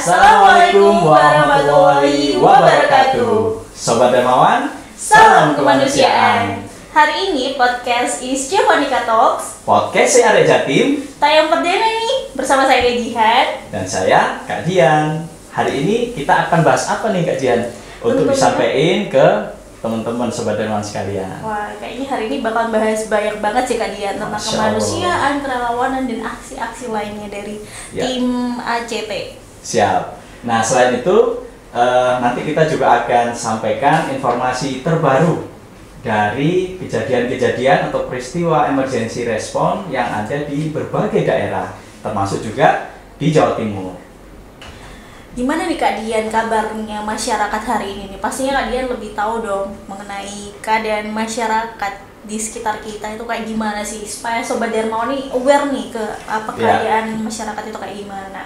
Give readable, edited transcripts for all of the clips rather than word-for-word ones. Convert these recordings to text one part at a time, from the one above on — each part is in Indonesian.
Assalamualaikum warahmatullahi wabarakatuh. Sobat Dermawan, salam kemanusiaan. Hari ini podcast is Japonica Talks. Podcast saya Arek Jatim. Tayang perdana nih bersama saya Kak Jihan Dan saya Kak Dian. Hari ini kita akan bahas apa nih Kak Dian? Untuk disampaikan ke teman-teman Sobat Dermawan sekalian. Wah, kayaknya hari ini bakal bahas banyak banget sih Kak Dian tentang kemanusiaan, kerelawanan, dan aksi-aksi lainnya dari tim ACT. Siap. Nah, selain itu nanti kita juga akan sampaikan informasi terbaru dari kejadian-kejadian atau peristiwa emergency response yang ada di berbagai daerah, termasuk juga di Jawa Timur. Gimana nih Kak Dian kabarnya masyarakat hari ini nih? Pastinya Kak Dian lebih tahu dong mengenai keadaan masyarakat di sekitar kita itu kayak gimana sih, supaya Sobat Dermawan nih aware nih ke apa keadaan masyarakat itu kayak gimana.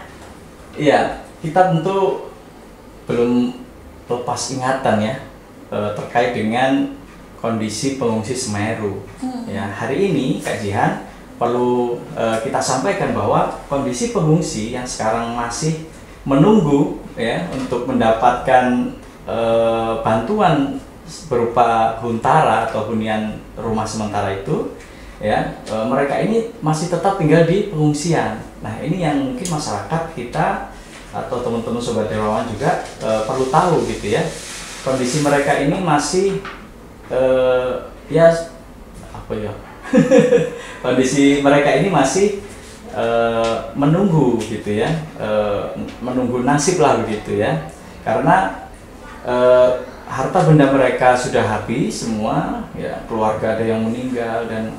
Iya, kita tentu belum lepas ingatan ya terkait dengan kondisi pengungsi Semeru. Ya, hari ini Kak Jihan perlu kita sampaikan bahwa kondisi pengungsi yang sekarang masih menunggu ya untuk mendapatkan bantuan berupa huntara atau hunian rumah sementara itu ya, mereka ini masih tetap tinggal di pengungsian. Nah, ini yang mungkin masyarakat kita atau teman-teman Sobat Dermawan juga perlu tahu gitu ya. Kondisi mereka ini masih ya apa ya kondisi mereka ini masih menunggu gitu ya, menunggu nasib lah begitu ya, karena harta benda mereka sudah habis semua ya, keluarga ada yang meninggal dan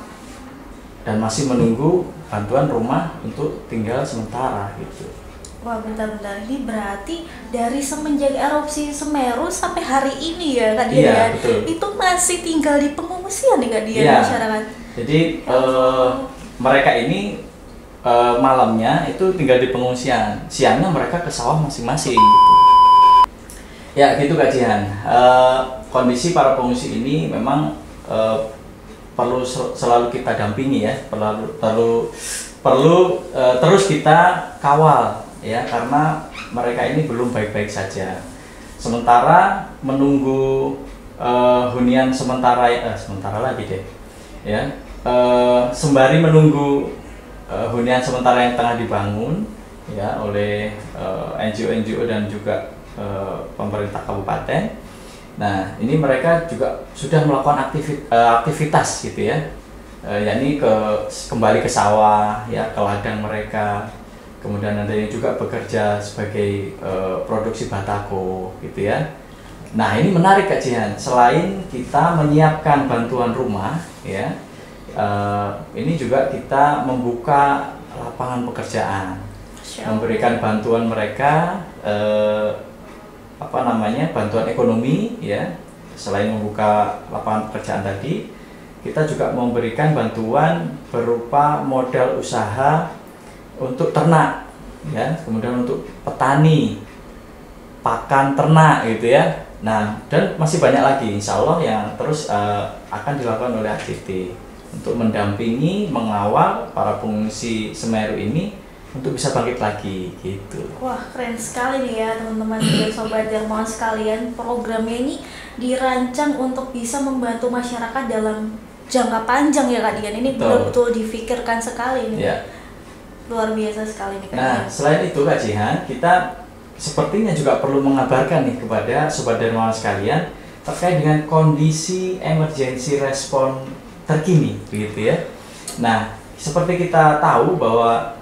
masih menunggu bantuan rumah untuk tinggal sementara gitu. Wah, bentar-bentar, ini berarti dari semenjak erupsi Semeru sampai hari ini ya Kak Dian? Iya, betul. Itu masih tinggal di pengungsian nih Kak Dian, iya, masyarakat? Jadi mereka ini malamnya itu tinggal di pengungsian, siangnya mereka ke sawah masing-masing gitu. Ya gitu Kak Jihan. Kondisi para pengungsi ini memang perlu selalu kita dampingi ya, perlu terus kita kawal ya, karena mereka ini belum baik-baik saja. Sementara menunggu hunian sementara lagi deh ya, sembari menunggu hunian sementara yang tengah dibangun ya oleh NGO dan juga pemerintah kabupaten. Nah, ini mereka juga sudah melakukan aktivitas gitu ya, yakni kembali ke sawah ya, ke ladang mereka. Kemudian ada yang juga bekerja sebagai produksi batako gitu ya. Nah, ini menarik Kak Jihan. Selain kita menyiapkan bantuan rumah ya, ini juga kita membuka lapangan pekerjaan, memberikan bantuan mereka bantuan ekonomi ya. Selain membuka lapangan pekerjaan tadi, kita juga memberikan bantuan berupa modal usaha untuk ternak ya, kemudian untuk petani, pakan ternak gitu ya. Nah, dan masih banyak lagi insya Allah yang terus akan dilakukan oleh ACT untuk mendampingi, mengawal para pengungsi Semeru ini untuk bisa bangkit lagi gitu. Wah, keren sekali nih ya teman-teman dan Sobat Dermawan sekalian. Programnya ini dirancang untuk bisa membantu masyarakat dalam jangka panjang ya Kak Dian. Ini betul-betul difikirkan sekali nih. Ya. Luar biasa sekali nih Kak Dian. Nah, selain itu Kak Jihan, kita sepertinya juga perlu mengabarkan nih kepada Sobat Dermawan sekalian terkait dengan kondisi emergency response terkini begitu ya. Nah, seperti kita tahu bahwa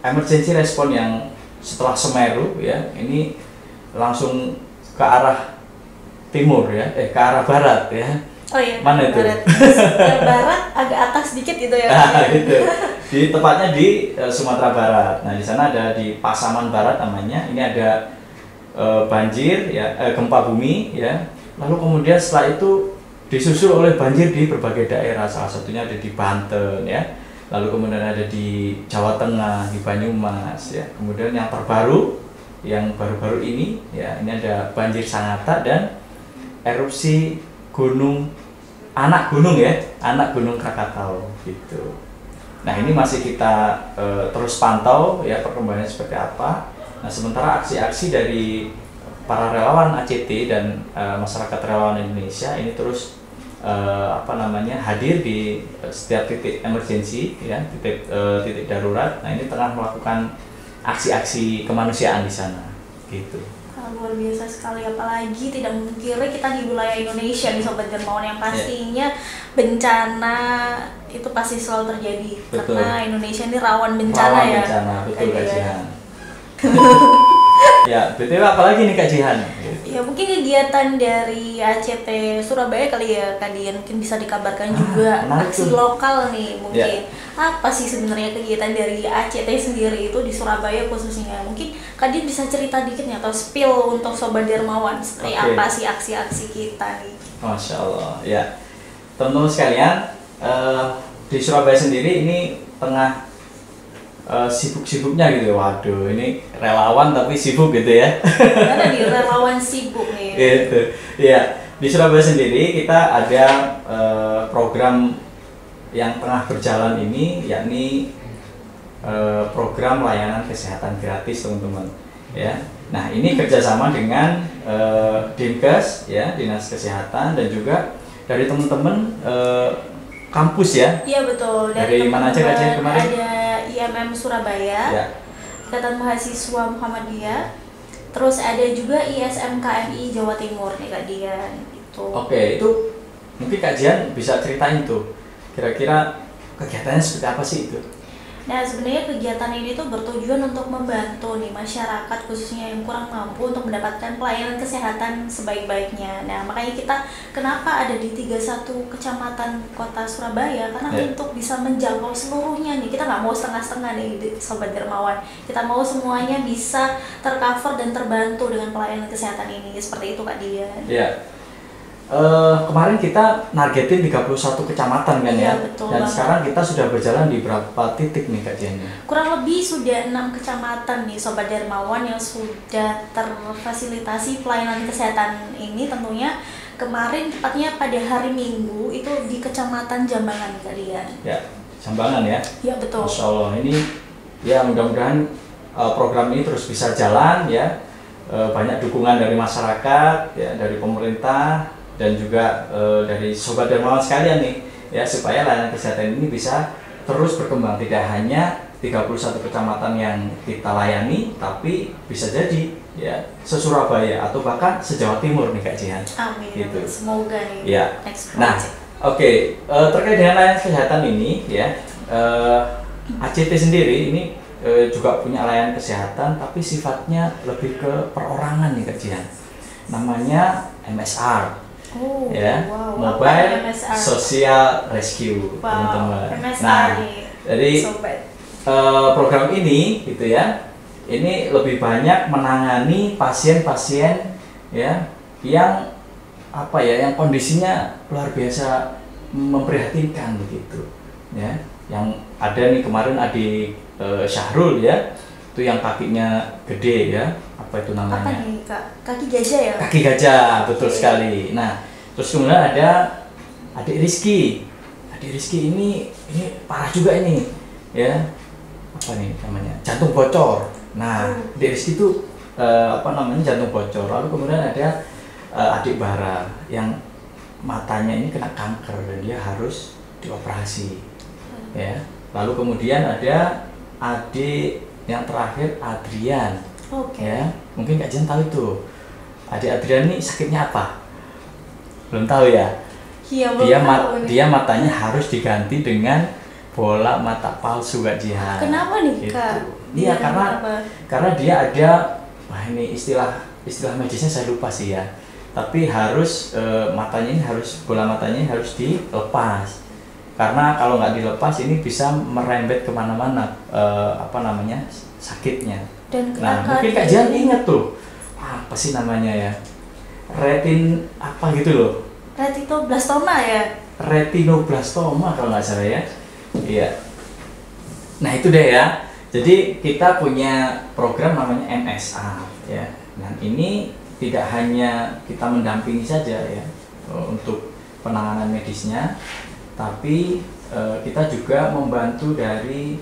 emergency response yang setelah Semeru ya, ini langsung ke arah timur ya, ke arah barat ya. Oh iya, mana itu? Barat. Barat agak atas sedikit gitu ya. Gitu. Tepatnya di Sumatera Barat. Nah, di sana ada di Pasaman Barat namanya. Ini ada banjir ya, gempa bumi ya. Lalu kemudian setelah itu disusul oleh banjir di berbagai daerah, salah satunya ada di Banten ya. Lalu kemudian ada di Jawa Tengah, di Banyumas ya. Kemudian yang terbaru, yang baru-baru ini ya, ini ada banjir Sangatta dan erupsi anak gunung Krakatau gitu. Nah, ini masih kita terus pantau ya perkembangannya seperti apa. Nah, sementara aksi-aksi dari para relawan ACT dan masyarakat relawan Indonesia ini terus hadir di setiap titik emergensi, ya, titik darurat. Nah, ini tengah melakukan aksi-aksi kemanusiaan di sana, gitu. Luar biasa sekali, apalagi tidak memungkiri kita di wilayah Indonesia nih Sobat Dermawan, yang pastinya bencana itu pasti selalu terjadi. Betul. Karena Indonesia ini rawan bencana, rawan ya. Bencana, betul Kak Jihan. Ya, BTW apalagi nih Kak Jihan? Ya mungkin kegiatan dari ACT Surabaya kali ya Kak Dian, mungkin bisa dikabarkan juga aksi lokal nih mungkin. Apa sih sebenarnya kegiatan dari ACT sendiri itu di Surabaya khususnya? Mungkin Kak Dian bisa cerita dikit nih atau spill untuk Sobat Dermawan seperti apa sih aksi-aksi kita nih? Masya Allah, ya teman-teman sekalian, di Surabaya sendiri ini tengah sibuk-sibuknya gitu. Waduh, ini relawan tapi sibuk gitu ya. Ada di relawan sibuk nih. Gitu. Ya, di Surabaya sendiri kita ada program yang tengah berjalan ini, yakni program layanan kesehatan gratis, teman-teman. Ya. Nah, ini kerjasama dengan Dinkes, ya, Dinas Kesehatan, dan juga dari teman-teman kampus ya. Iya betul. Dari mana aja kemarin? Ada IMM Surabaya, ya. Ikatan Mahasiswa Muhammadiyah, terus ada juga ISMKMI Jawa Timur nih Kak Dian. Oke, itu mungkin Kak Dian bisa ceritain tuh kira-kira kegiatannya seperti apa sih itu? Nah, sebenarnya kegiatan ini tuh bertujuan untuk membantu nih masyarakat khususnya yang kurang mampu untuk mendapatkan pelayanan kesehatan sebaik-baiknya. Nah, makanya kita kenapa ada di 31 kecamatan kota Surabaya, karena untuk bisa menjangkau seluruhnya nih. Kita nggak mau setengah-setengah nih Sobat Dermawan. Kita mau semuanya bisa tercover dan terbantu dengan pelayanan kesehatan ini. Seperti itu Kak Dian. Iya. Kemarin kita nargetin 31 kecamatan kan ya, betul dan banget. Sekarang kita sudah berjalan di berapa titik nih Kak Dian? Kurang lebih sudah 6 kecamatan nih Sobat Dermawan yang sudah terfasilitasi pelayanan kesehatan ini. Tentunya kemarin tepatnya pada hari Minggu itu di Kecamatan Jambangan Kak Dian. Ya, Jambangan ya? Ya betul. Masya Allah, ini ya mudah-mudahan program ini terus bisa jalan ya, banyak dukungan dari masyarakat, ya, dari pemerintah, dan juga dari Sobat Dermawan sekalian nih, ya, supaya layanan kesehatan ini bisa terus berkembang, tidak hanya 31 kecamatan yang kita layani, tapi bisa jadi ya se-Surabaya atau bahkan se-Jawa Timur nih Kak Jihan. Amin. Gitu. Semoga nih. Ya. Nah, oke, terkait dengan layanan kesehatan ini ya, ACT sendiri ini juga punya layanan kesehatan, tapi sifatnya lebih ke perorangan nih Kak Jihan. Namanya MSR. Ya, Mobile Social Rescue, teman-teman. Nah, jadi program ini gitu ya, ini lebih banyak menangani pasien-pasien ya yang yang kondisinya luar biasa memprihatinkan begitu ya. Yang ada nih kemarin adik Syahrul ya, itu yang kakinya gede ya, apa itu namanya? Apa nih Kak? Kaki gajah ya? Kaki gajah, betul sekali. Nah, terus kemudian ada adik Rizky. Adik Rizky ini parah juga ini, ya. Apa nih namanya? Jantung bocor. Nah, adik Rizky itu jantung bocor. Lalu kemudian ada adik Bara yang matanya ini kena kanker dan dia harus dioperasi, ya. Lalu kemudian ada adik yang terakhir Adrian. Ya, mungkin Kak Jen tahu itu. Adik Adrian ini sakitnya apa? Belum tahu ya? Iya, belum tahu. Dia matanya harus diganti dengan bola mata palsu Kak Jihan. Kenapa nih gitu. Kak? Iya, karena dia ada, ini istilah medisnya saya lupa sih ya. Tapi harus bola matanya ini harus dilepas. Karena kalau nggak dilepas ini bisa merembet kemana-mana sakitnya. Dan mungkin Kak Jihan ingat tuh apa sih namanya ya, retin apa gitu loh, retinoblastoma ya, retinoblastoma kalau nggak salah ya. Iya. Nah itu deh ya. Jadi kita punya program namanya MSA ya. Dan ini tidak hanya kita mendampingi saja ya untuk penanganan medisnya, tapi kita juga membantu dari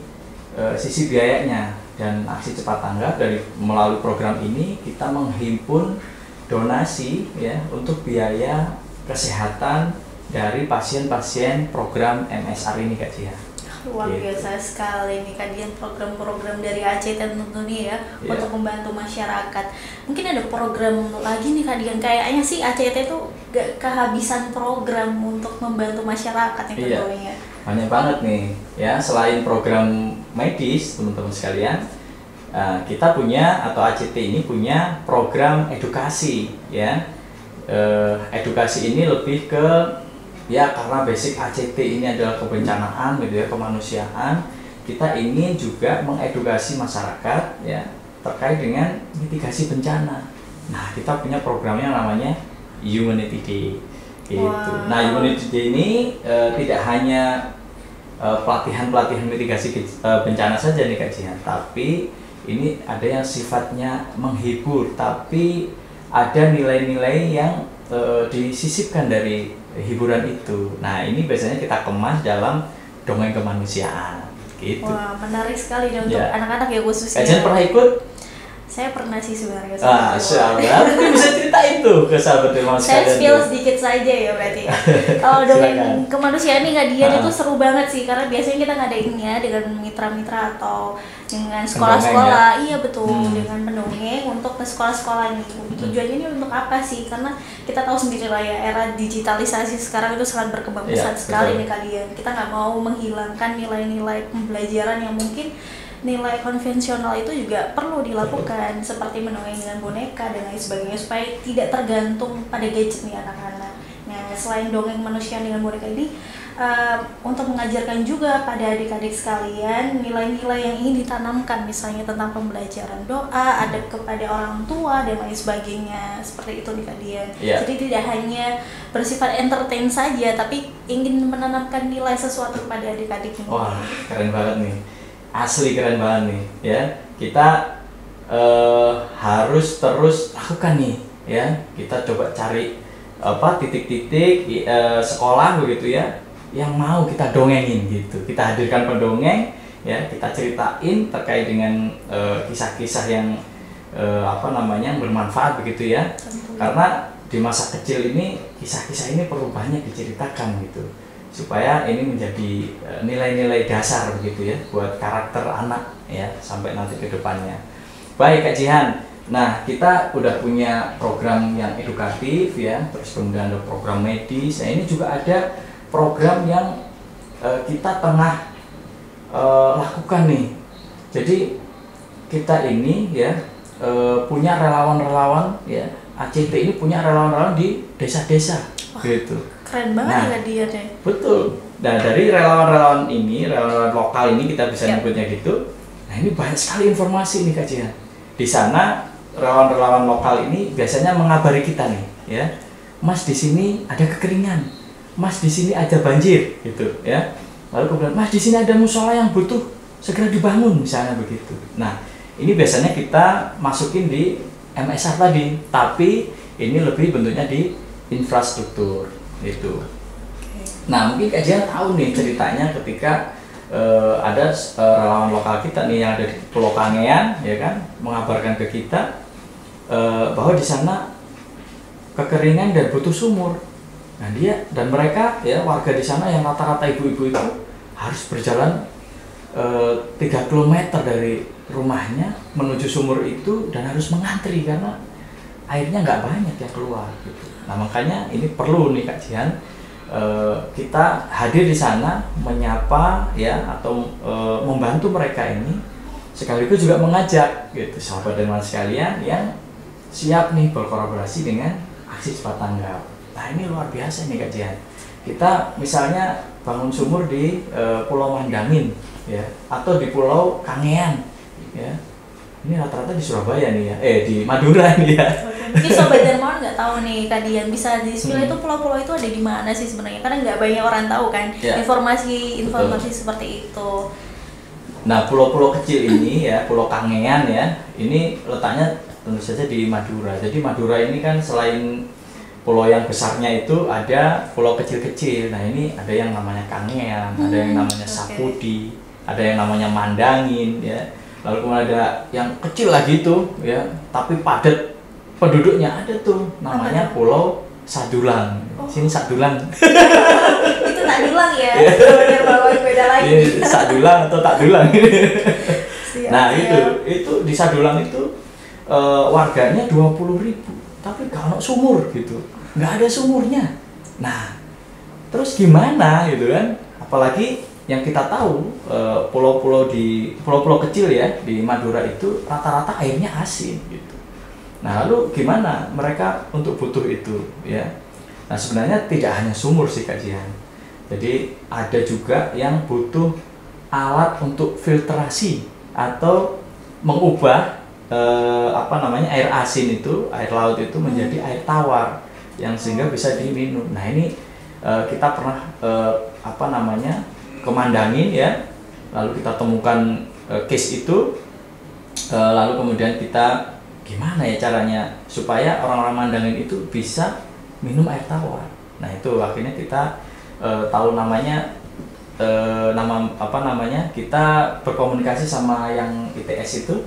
sisi biayanya dan aksi cepat tanggap. Dari melalui program ini kita menghimpun donasi ya untuk biaya kesehatan dari pasien-pasien program MSR ini Kak Jihan. Luar biasa sekali nih kajian program-program dari ACT tentunya ya, untuk membantu masyarakat. Mungkin ada program lagi nih Kak Dian, kayaknya sih ACT itu gak kehabisan program untuk membantu masyarakat yang tentunya. Banyak banget nih ya, selain program medis teman-teman sekalian, kita punya atau ACT ini punya program edukasi ya. Edukasi ini lebih ke ya, karena basic ACT ini adalah kebencanaan gitu ya, kemanusiaan. Kita ingin juga mengedukasi masyarakat ya terkait dengan mitigasi bencana. Nah, kita punya programnya namanya Humanity Day gitu. Wow. Nah, Humanity Day ini tidak hanya pelatihan-pelatihan mitigasi bencana saja nih Kak Jihan, tapi ini ada yang sifatnya menghibur, tapi ada nilai-nilai yang disisipkan dari hiburan itu. Nah, ini biasanya kita kemas dalam dongeng kemanusiaan gitu. Wah, menarik sekali dong untuk anak-anak ya khususnya. Kalian pernah ikut? Saya pernah sih sebenarnya. Sahabat, mungkin bisa ceritain tuh ke sahabat Dermawan sekalian. Saya spill sedikit saja ya berarti ya. Kalau dongeng kemanusiaan nih Kak Dian itu seru banget sih, karena biasanya kita ngadainnya dengan mitra-mitra atau dengan sekolah-sekolah. Iya betul, dengan pendongeng untuk ke sekolah-sekolah nih. Tujuannya ini untuk apa sih? Karena kita tahu sendiri lah ya, era digitalisasi sekarang itu sangat berkembang pesat sekali nih Kak Dian. Kita nggak mau menghilangkan nilai-nilai pembelajaran yang mungkin nilai konvensional itu juga perlu dilakukan, seperti mendongeng dengan boneka dan lain sebagainya, supaya tidak tergantung pada gadget nih anak-anak. Nah, selain dongeng manusia dengan boneka ini, untuk mengajarkan juga pada adik-adik sekalian nilai-nilai yang ingin ditanamkan, misalnya tentang pembelajaran doa, adab kepada orang tua dan lain sebagainya, seperti itu nih Kak Dian. Jadi tidak hanya bersifat entertain saja, tapi ingin menanamkan nilai sesuatu kepada adik-adik ini. Wah, keren banget nih. Asli keren banget nih ya. Kita harus terus lakukan nih ya. Kita coba cari titik-titik sekolah begitu ya yang mau kita dongengin gitu. Kita hadirkan pendongeng ya, kita ceritain terkait dengan kisah-kisah yang bermanfaat begitu ya. Karena di masa kecil ini kisah-kisah ini perlu banyak diceritakan gitu, supaya ini menjadi nilai-nilai dasar begitu ya buat karakter anak ya sampai nanti ke depannya. Baik Kak Jihan, nah kita udah punya program yang edukatif ya, terus kemudian ada program medis. Nah, ini juga ada program yang kita tengah lakukan nih. Jadi kita ini ya punya relawan-relawan ya, ACT ini punya relawan-relawan di desa-desa gitu. Keren banget ya dia deh. Betul. Nah, dari relawan-relawan ini, relawan lokal ini kita bisa nyebutnya gitu. Nah, ini banyak sekali informasi nih Kak Jihan. Di sana relawan-relawan lokal ini biasanya mengabari kita nih, ya. Mas, di sini ada kekeringan. Mas, di sini ada banjir gitu, ya. Lalu kemudian, Mas, di sini ada musola yang butuh segera dibangun misalnya begitu. Nah, ini biasanya kita masukin di MSR tadi, tapi ini lebih bentuknya di infrastruktur itu. Nah, mungkin Kak Jihan tahu nih ceritanya ketika ada relawan lokal kita nih yang ada di Pulau Kangean, ya kan, mengabarkan ke kita bahwa di sana kekeringan dan butuh sumur. Nah, dia dan mereka ya warga di sana yang rata-rata ibu-ibu itu harus berjalan 3 km dari rumahnya menuju sumur itu dan harus mengantri karena airnya nggak banyak yang keluar gitu. Nah, makanya ini perlu nih Kak Jihan, kita hadir di sana menyapa ya atau membantu mereka ini, sekaligus juga mengajak gitu sahabat dan teman sekalian yang siap nih berkolaborasi dengan aksi cepat tanggap. Nah, ini luar biasa nih Kak Jihan. Kita misalnya bangun sumur di Pulau Mandangin ya atau di Pulau Kangean ya. Ini rata-rata di Surabaya nih ya, di Madura nih ya. Mungkin Sobat Dermawan nggak tahu nih Kak Dian, bisa di-spill itu pulau-pulau itu ada di mana sih sebenarnya? Karena nggak banyak orang tahu kan informasi seperti itu. Nah, pulau-pulau kecil ini ya, Pulau Kangean ya, ini letaknya tentu saja di Madura. Jadi Madura ini kan selain pulau yang besarnya itu ada pulau kecil-kecil. Nah, ini ada yang namanya Kangean, ada yang namanya Sapudi, ada yang namanya Mandangin ya. Lalu kemudian ada yang kecil lagi tuh ya, tapi padat penduduknya, ada tuh namanya Pulau Sadulang. Sini Sadulang. Itu tak dulang ya. Bener bahwa beda lagi. Sadulang atau tak dulang. Nah, siap. itu di Sadulang itu warganya 20.000, tapi gak ada sumur gitu. Nggak ada sumurnya. Nah, terus gimana gitu kan? Apalagi yang kita tahu pulau-pulau kecil ya di Madura itu rata-rata airnya asin gitu. Nah, lalu gimana mereka untuk butuh itu ya? Nah, sebenarnya tidak hanya sumur sih Kak Jihan. Jadi ada juga yang butuh alat untuk filtrasi atau mengubah air asin itu, air laut itu menjadi air tawar yang sehingga bisa diminum. Nah, ini kita pernah kemandangin ya, lalu kita temukan case itu, lalu kemudian kita gimana ya caranya supaya orang-orang Mandangin itu bisa minum air tawar. Nah, itu akhirnya kita tahu namanya, kita berkomunikasi sama yang ITS itu,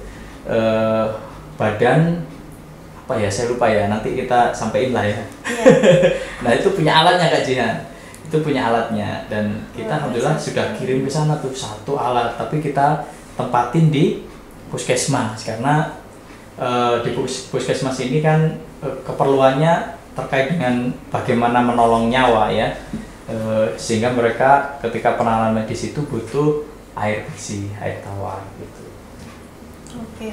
badan apa ya, saya lupa ya, nanti kita sampein lah ya. Nah, itu punya alatnya Kak Jihan, itu punya alatnya, dan kita alhamdulillah sudah kirim ke sana tuh satu alat, tapi kita tempatin di puskesmas karena di puskesmas ini kan keperluannya terkait dengan bagaimana menolong nyawa ya, sehingga mereka ketika penanganan medis itu butuh air bersih, air tawar gitu. Oke.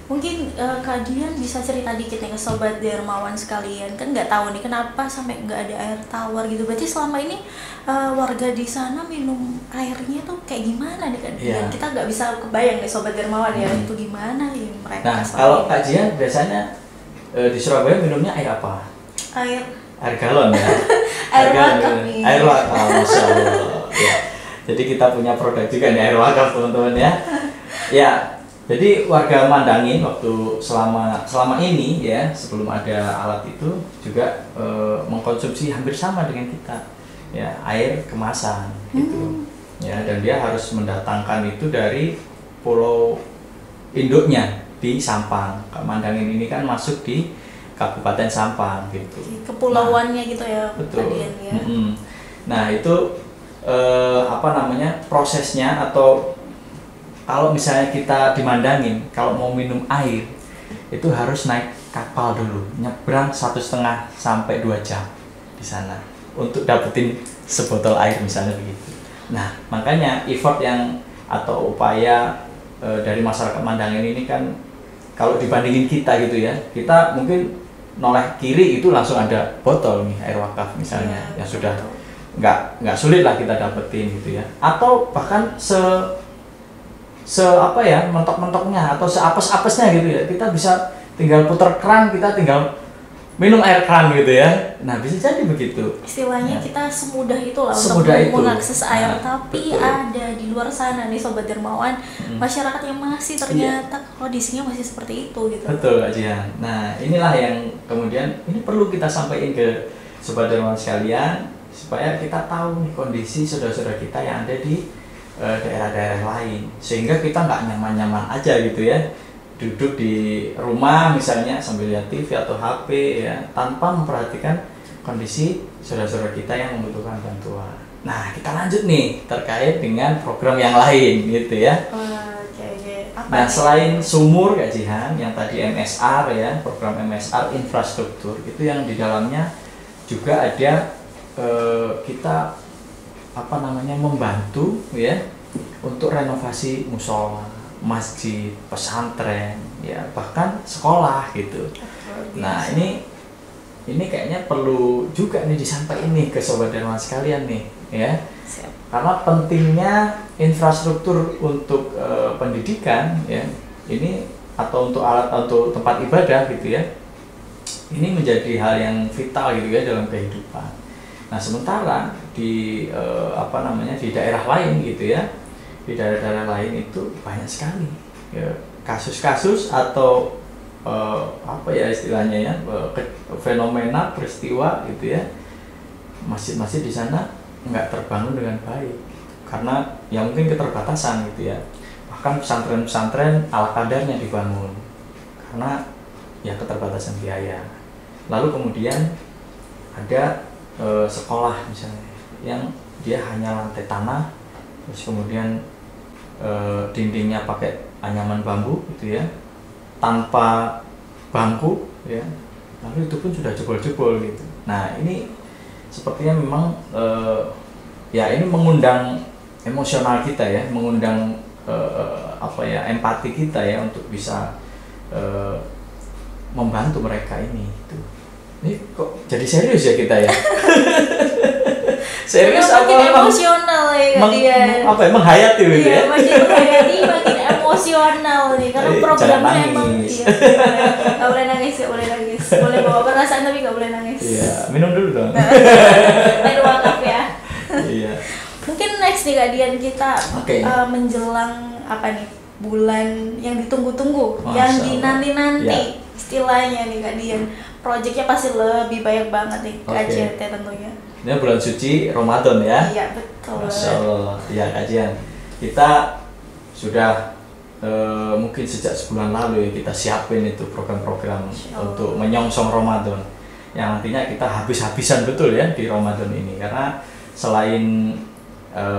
Mungkin Kak Dian bisa cerita dikit nih ke Sobat Dermawan sekalian, kan nggak tahu nih kenapa sampai nggak ada air tawar gitu. Berarti selama ini warga di sana minum airnya tuh kayak gimana nih Kak Dian? Kita nggak bisa kebayang nih Sobat Dermawan ya, itu gimana ya mereka. Nah, kalau Kak Dian biasanya di Surabaya minumnya air apa? Air galon ya. Air wakaf nih. Air wakaf, Masya Allah. Ya. Jadi kita punya produk juga nih, air wakaf teman-teman ya. Ya. Jadi warga Mandangin waktu selama ini ya, sebelum ada alat itu juga mengkonsumsi hampir sama dengan kita ya, air kemasan gitu ya, dan dia harus mendatangkan itu dari pulau induknya di Sampang. Mandangin ini kan masuk di Kabupaten Sampang gitu, kepulauannya gitu ya. Betul. Ya. Nah, itu prosesnya, atau kalau misalnya kita dimandangin, kalau mau minum air itu harus naik kapal dulu, nyebrang 1,5 sampai 2 jam di sana untuk dapetin sebotol air misalnya begitu. Nah, makanya effort atau upaya dari masyarakat Mandangin ini kan, kalau dibandingin kita gitu ya, kita mungkin noleh kiri itu langsung ada botol nih air wakaf misalnya, yang sudah nggak sulit lah kita dapetin gitu ya, atau bahkan mentok-mentoknya atau seapes-apesnya gitu ya, kita bisa tinggal putar keran, kita tinggal minum air keran gitu ya. Nah, bisa jadi begitu istilahnya, kita semudah itu lah untuk mengakses air. Tapi betul. ada di luar sana nih Sobat Dermawan, masyarakat yang masih ternyata kondisinya masih seperti itu gitu. Betul Kak Jihan. Nah, inilah yang kemudian ini perlu kita sampaikan ke Sobat Dermawan sekalian, supaya kita tahu nih kondisi saudara-saudara kita yang ada di daerah-daerah lain, sehingga kita nggak nyaman-nyaman aja gitu ya, duduk di rumah misalnya sambil lihat TV atau HP ya, tanpa memperhatikan kondisi saudara-saudara kita yang membutuhkan bantuan. Nah, kita lanjut nih terkait dengan program yang lain gitu ya. Nah, selain sumur Kak Jihan, yang tadi MSR ya, program MSR infrastruktur, itu yang di dalamnya juga ada kita membantu ya untuk renovasi musola, masjid, pesantren ya, bahkan sekolah gitu. Nah, ini kayaknya perlu juga nih disampaikan nih ke Sobat Dermawan sekalian nih ya. Karena pentingnya infrastruktur untuk pendidikan ya, ini atau untuk alat untuk tempat ibadah gitu ya. Ini menjadi hal yang vital gitu ya dalam kehidupan. Nah, sementara di di daerah lain gitu ya, di daerah-daerah lain itu banyak sekali ya, kasus-kasus atau istilahnya ya, fenomena peristiwa gitu ya, masjid-masjid di sana nggak terbangun dengan baik karena ya mungkin keterbatasan gitu ya. bahkan pesantren-pesantren ala kadarnya dibangun karena ya keterbatasan biaya. Lalu kemudian ada sekolah misalnya yang dia hanya lantai tanah, terus kemudian dindingnya pakai anyaman bambu gitu ya, tanpa bangku ya, lalu itu pun sudah jebol-jebol gitu. Nah ini sepertinya memang ya ini mengundang emosional kita ya, mengundang empati kita ya untuk bisa membantu mereka ini. Gitu. Ini kok jadi serius ya kita ya? Serius apa emosional ya menghayati gitu ya? Makin menghayati, makin emosional nih karena programnya emang nggak boleh nangis, boleh bawa perasaan tapi nggak boleh nangis. Iya, minum dulu dong. Air wakaf ya. Iya. Mungkin next nih Kak Dian kita menjelang apa nih, bulan yang ditunggu-tunggu, yang dinanti-nanti istilahnya nih Kak Dian. Proyeknya pasti lebih banyak banget nih KJT tentunya. Ini bulan suci Ramadan ya? Iya betul. Masya Allah, ya kajian. Kita sudah mungkin sejak sebulan lalu ya kita siapin itu program-program untuk menyongsong Ramadan. Yang nantinya kita habis-habisan betul ya di Ramadan ini. Karena selain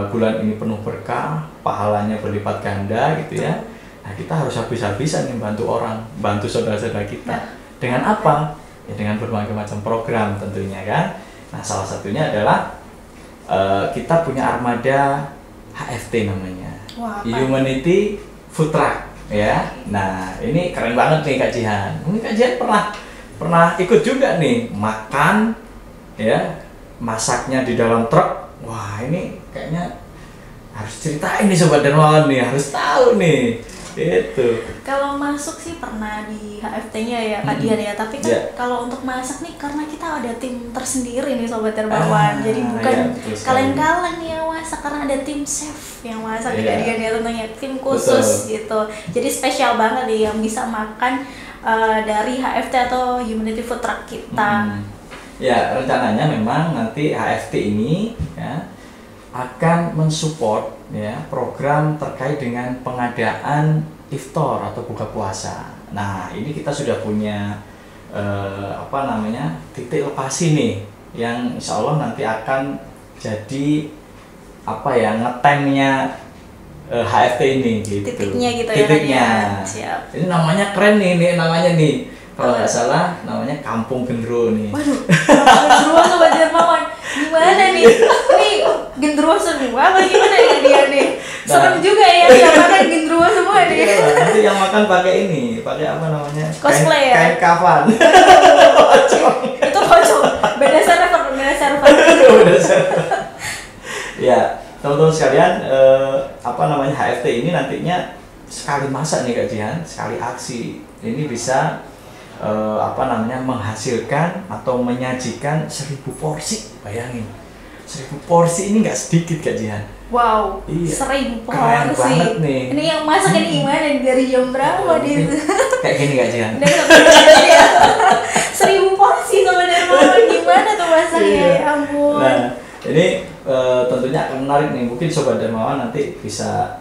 bulan ini penuh berkah, pahalanya berlipat ganda gitu ya. Nah kita harus habis-habisan nih bantu orang, bantu saudara-saudara kita. Dengan apa? Ya dengan berbagai macam program tentunya kan. Nah salah satunya adalah kita punya armada HFT namanya. Humanity Food Truck ya. Nah ini keren banget nih Kak Jihan. Mungkin Kak Jihan pernah ikut juga nih makan ya, masaknya di dalam truk. Wah ini kayaknya harus ceritain nih Sobat Dermawan nih, harus tahu nih. Itu. Kalau masuk sih pernah di HFT-nya ya Kak Dian ya, tapi kan kalau untuk masak nih karena kita ada tim tersendiri nih Sobat Dermawan, jadi bukan kaleng-kaleng yang masak karena ada tim chef yang masak Kak Dian ya, tentunya tim khusus gitu. Jadi spesial banget nih yang bisa makan dari HFT atau Humanity Food Truck kita. Ya rencananya memang nanti HFT ini ya akan mensupport ya program terkait dengan pengadaan iftar atau buka puasa. Nah ini kita sudah punya titik lokasi nih yang insya Allah nanti akan jadi ngetemnya HFT ini gitu. Titiknya gitu titiknya. Ya. Siap. Ini namanya keren nih namanya nih. Kalau nggak salah namanya Kampung Gendruwo nih. Waduh, Gendruwo Sobat Dermawan. Gimana nih? Ini gendruwo semua apa gimana ya dia nih? Serem juga ya, yang makan gendruwo semua nih. Nanti yang makan pakai cosplay ya? Kain kafan. Itu pocong. Beda server. Ya, teman-teman sekalian, HFT ini nantinya sekali masak nih Kak Jihan, sekali aksi. Ini bisa menghasilkan atau menyajikan 1000 porsi. Bayangin 1000 porsi ini nggak sedikit Kak Jihan. Wow, iya. 1000 porsi. Keren banget nih. Ini yang masak ini gimana? Dari jam berapa dia? Kayak gini Kak Jihan. 1000 porsi Sobat Dermawan, gimana tuh masaknya? Ya ampun. Nah, ini tentunya akan menarik nih. Mungkin Sobat Dermawan nanti bisa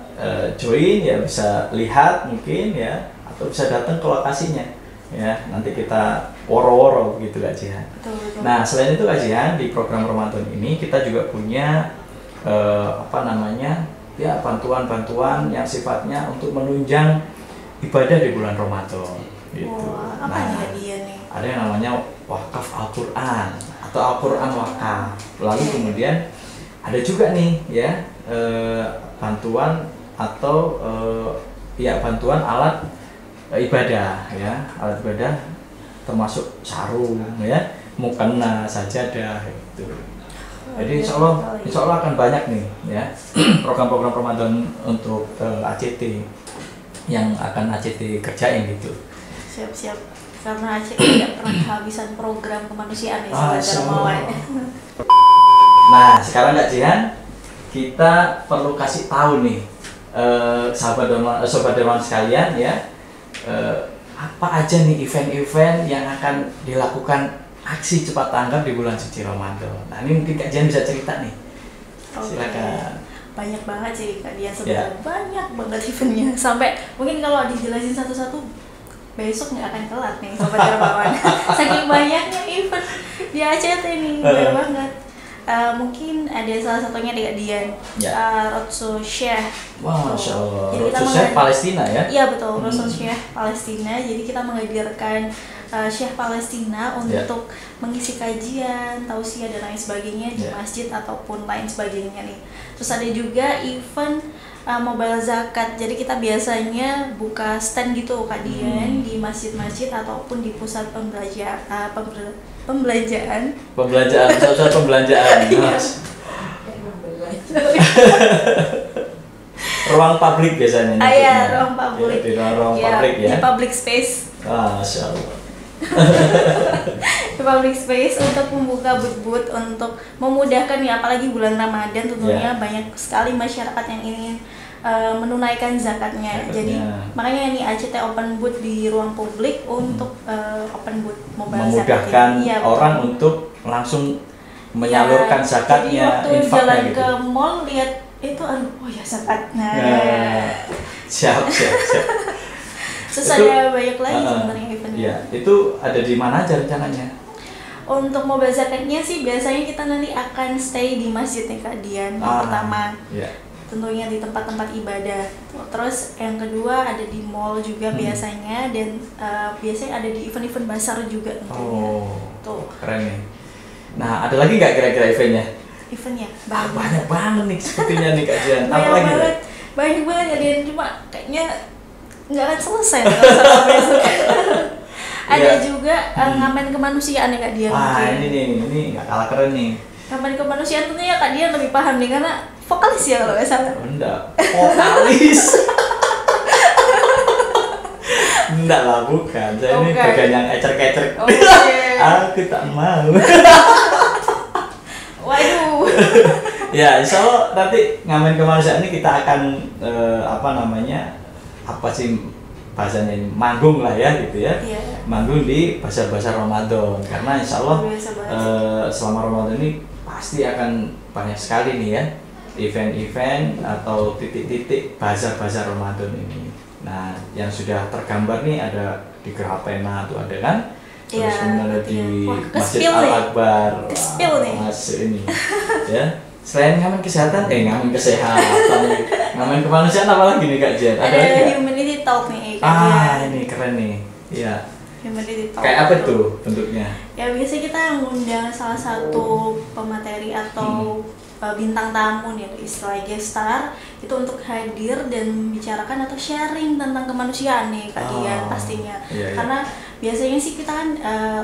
join ya, bisa lihat mungkin ya, atau bisa datang ke lokasinya. Ya, nanti kita woro-woro begitu Kak Jihan. Betul. Nah, selain itu Kak Jihan, di program Ramadan ini kita juga punya bantuan-bantuan yang sifatnya untuk menunjang ibadah di bulan Ramadan gitu. Wah, apa dia nih? Ada yang namanya wakaf Al-Qur'an atau Al-Qur'an wakaf. Lalu kemudian ada juga nih ya bantuan atau bantuan alat ibadah ya, alat ibadah termasuk sarung ya, mukena, sajadah gitu. Jadi insya Allah akan banyak nih ya program-program Ramadan untuk ACT yang akan ACT kerjain gitu. Siap-siap, karena ACT tidak pernah kehabisan program kemanusiaan ya Sobat Dermawan. Nah sekarang Kak Jihan, kita perlu kasih tahu nih Sobat Dermawan sekalian ya, apa aja nih event-event yang akan dilakukan aksi cepat tanggap di bulan suci Ramadan. Nah ini mungkin Kak Jihan bisa cerita nih. Silakan. banyak banget sih Kak Dian sebenarnya, banyak banget eventnya. Sampai mungkin kalau dijelasin satu-satu besok nggak akan kelar nih Sobat Dermawan. Saking banyaknya event di ACT ini, banyak banget. Mungkin ada salah satunya di Kak Dian, Roadshow Syekh. Wah, Masya Allah. Jadi kita Roadshow Syekh Palestina ya? Iya betul, Roadshow Syekh Palestina. Jadi kita menghadirkan Syekh Palestina untuk mengisi kajian, tausiah dan lain sebagainya di masjid ataupun lain sebagainya nih. Terus ada juga event mobile zakat. Jadi kita biasanya buka stand gitu Kak Dian di masjid-masjid ataupun di pusat pembelanjaan. Pusat pembelanjaan. Mas. Ruang publik biasanya. Iya, ruang publik. Di ruang publik ya. Di public space. Masya Allah. Di public space untuk membuka booth-booth untuk memudahkan ya, apalagi bulan Ramadan tentunya banyak sekali masyarakat yang ingin menunaikan zakatnya. Jadi makanya ini ACT open booth di ruang publik untuk open booth mobile zakat. Memudahkan orang untuk langsung menyalurkan zakatnya. Jadi waktu jalan gitu. Ke mall lihat itu oh ya zakat. Siap. Terus ada banyak lagi sebenarnya eventnya. Iya, itu ada di mana aja rencananya? Untuk mobile zakatnya sih biasanya kita nanti akan stay di masjid nih Kak Dian. Yang pertama, tentunya di tempat-tempat ibadah. Terus yang kedua ada di mall juga biasanya, dan biasanya ada di event-event basar juga tentunya. Tuh. Keren nih. Nah, ada lagi nggak kira-kira eventnya? Eventnya banyak banget nih sepertinya nih Kak Dian. Banyak banget ya Dian, cuma kayaknya nggak akan selesai kalau besok. Ada juga ngamen kemanusiaan ya Kak Dian. Ini nggak kalah keren nih. Ngamen kemanusiaan tentunya Kak Dian lebih paham nih karena vokalis ya kalau nggak salah. Enggak, vokalis. Enggak lah, bukan. Saya ini bagian yang ecer-kecer. Aku tak mau. Waduh. Ya, insya Allah nanti ngamen kemanusiaan ini kita akan apa sih bahasanya ini, manggung lah ya gitu ya. Manggung di bazar-bazar Ramadan, karena insya Allah selama Ramadan ini pasti akan banyak sekali nih ya event-event atau titik-titik bazar-bazar Ramadan ini. Nah, yang sudah tergambar nih ada di Gerapena tuh ada kan? Terus kemudian di Masjid Al-Akbar. Masuk ini. Ya. Selain ngamen kesehatan, ngamen kesehatan, ngamen kemanusiaan apa lagi nih Kak Dian? Ada humanity talk nih Kak Dian. Ini keren nih. Iya. Humanity talk. Kayak apa tuh bentuknya? Ya biasanya kita mengundang salah satu pemateri atau bintang tamu nih, istilah guest star itu untuk hadir dan membicarakan atau sharing tentang kemanusiaan nih Kak Dian pastinya. Karena biasanya sih kita kan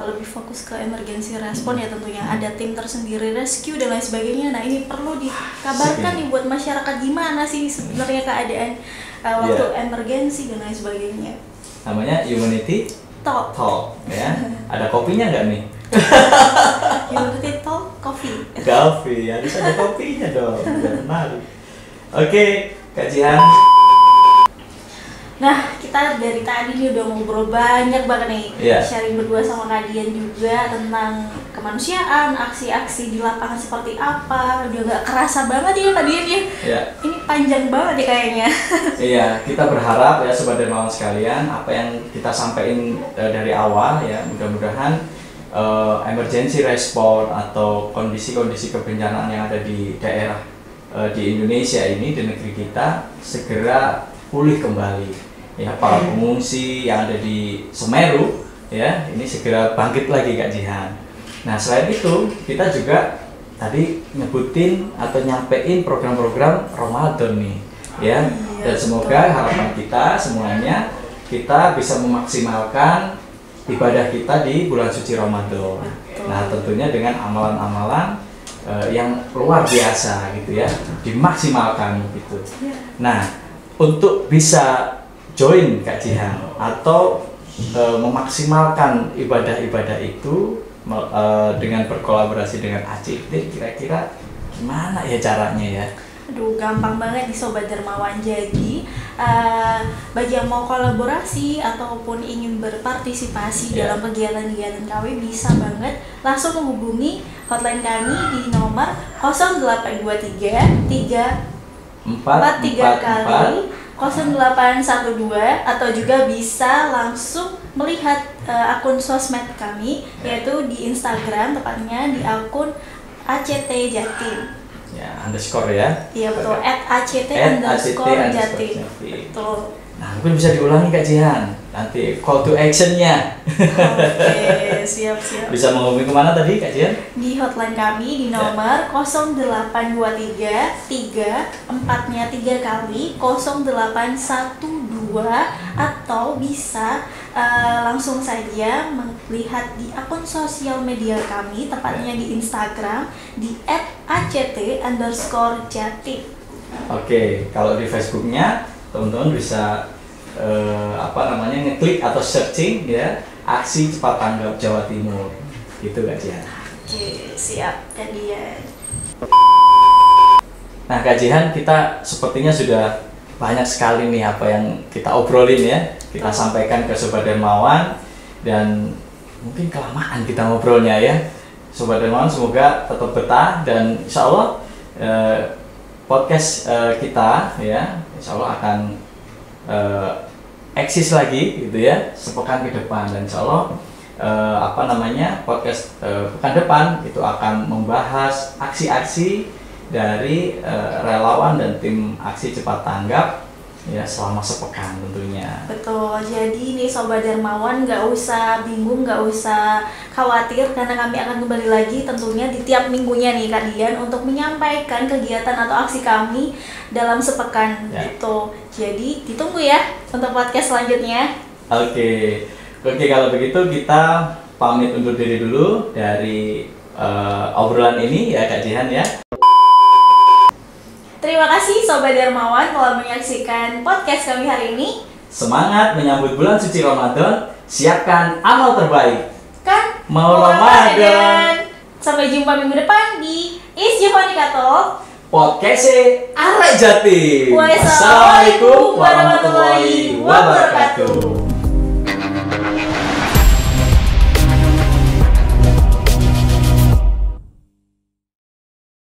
lebih fokus ke emergency respon ya tentunya, ada tim tersendiri rescue dan lain sebagainya. Nah ini perlu dikabarkan nih buat masyarakat gimana sih sebenarnya keadaan waktu emergency dan lain sebagainya. Namanya Humanity Talk ya. Ada kopinya nggak nih? Humanity Talk coffee harus ada kopinya dong, biar menarik. Oke, Kak Jihan. Nah, kita dari tadi nih udah ngobrol banyak banget nih, sharing berdua sama Kak Dian juga tentang kemanusiaan, aksi-aksi di lapangan seperti apa. Udah gak kerasa banget ya Kak Dian ya. Ini panjang banget ya kayaknya. Iya, kita berharap ya Sobat Dermawan sekalian, apa yang kita sampaikan dari awal ya, mudah-mudahan emergency respon atau kondisi-kondisi kebencanaan yang ada di daerah di Indonesia ini, di negeri kita segera pulih kembali. Ya, para pengungsi yang ada di Semeru ya ini segera bangkit lagi Kak Jihan. Nah, selain itu kita juga tadi nyebutin atau nyampein program-program Ramadan nih ya. Dan semoga harapan kita semuanya kita bisa memaksimalkan ibadah kita di bulan suci Ramadan. Nah, tentunya dengan amalan-amalan yang luar biasa gitu ya, dimaksimalkan gitu. Nah, untuk bisa join Kak Jihan atau memaksimalkan ibadah-ibadah itu dengan berkolaborasi dengan ACT, kira-kira gimana ya caranya ya? Aduh, gampang banget nih Sobat Dermawan. Jadi bagi yang mau kolaborasi ataupun ingin berpartisipasi dalam kegiatan-kegiatan KW bisa banget langsung menghubungi hotline kami di nomor 0823 3 43 kali 0812, atau juga bisa langsung melihat akun sosmed kami, yaitu di Instagram, tepatnya di akun ACT Jatim. Ya, underscore ya. Iya betul, @ACT_Jatim. Betul. Nah, mungkin bisa diulangi Kak Jihan, nanti call to action-nya. Oke, siap. Bisa menghubungi kemana tadi Kak Jihan? Di hotline kami di nomor 0823 4-nya 3 kali 0812, atau bisa langsung saja melihat di akun sosial media kami, tepatnya di Instagram di @ACT_Jatim. Oke, kalau di Facebooknya teman-teman bisa ngeklik atau searching ya, aksi cepat tanggap Jawa Timur, gitu Kak Jihan. Oke, siap Kak Dian. Nah Kak Jihan, kita sepertinya sudah banyak sekali nih apa yang kita obrolin ya, kita sampaikan ke Sobat Dermawan, dan mungkin kelamaan kita ngobrolnya ya. Sobat Dermawan semoga tetap betah, dan insya Allah podcast kita ya insya Allah akan eksis lagi gitu ya sepekan ke depan, dan insya Allah podcast pekan depan itu akan membahas aksi-aksi dari relawan dan tim aksi cepat tanggap ya selama sepekan tentunya. Betul, jadi nih Sobat Dermawan nggak usah bingung, nggak usah khawatir, karena kami akan kembali lagi tentunya di tiap minggunya nih Kak Dian untuk menyampaikan kegiatan atau aksi kami dalam sepekan gitu. Jadi ditunggu ya untuk podcast selanjutnya. Oke, kalau begitu kita pamit undur diri dulu dari obrolan ini ya Kak Jihan ya. Terima kasih Sobat Dermawan telah menyaksikan podcast kami hari ini. Semangat menyambut bulan suci Ramadan, siapkan amal terbaik. Kan mau Ramadan. Sampai jumpa minggu depan di Is Johani Kato Podcast Arek Jatim. Wassalamualaikum warahmatullahi wabarakatuh.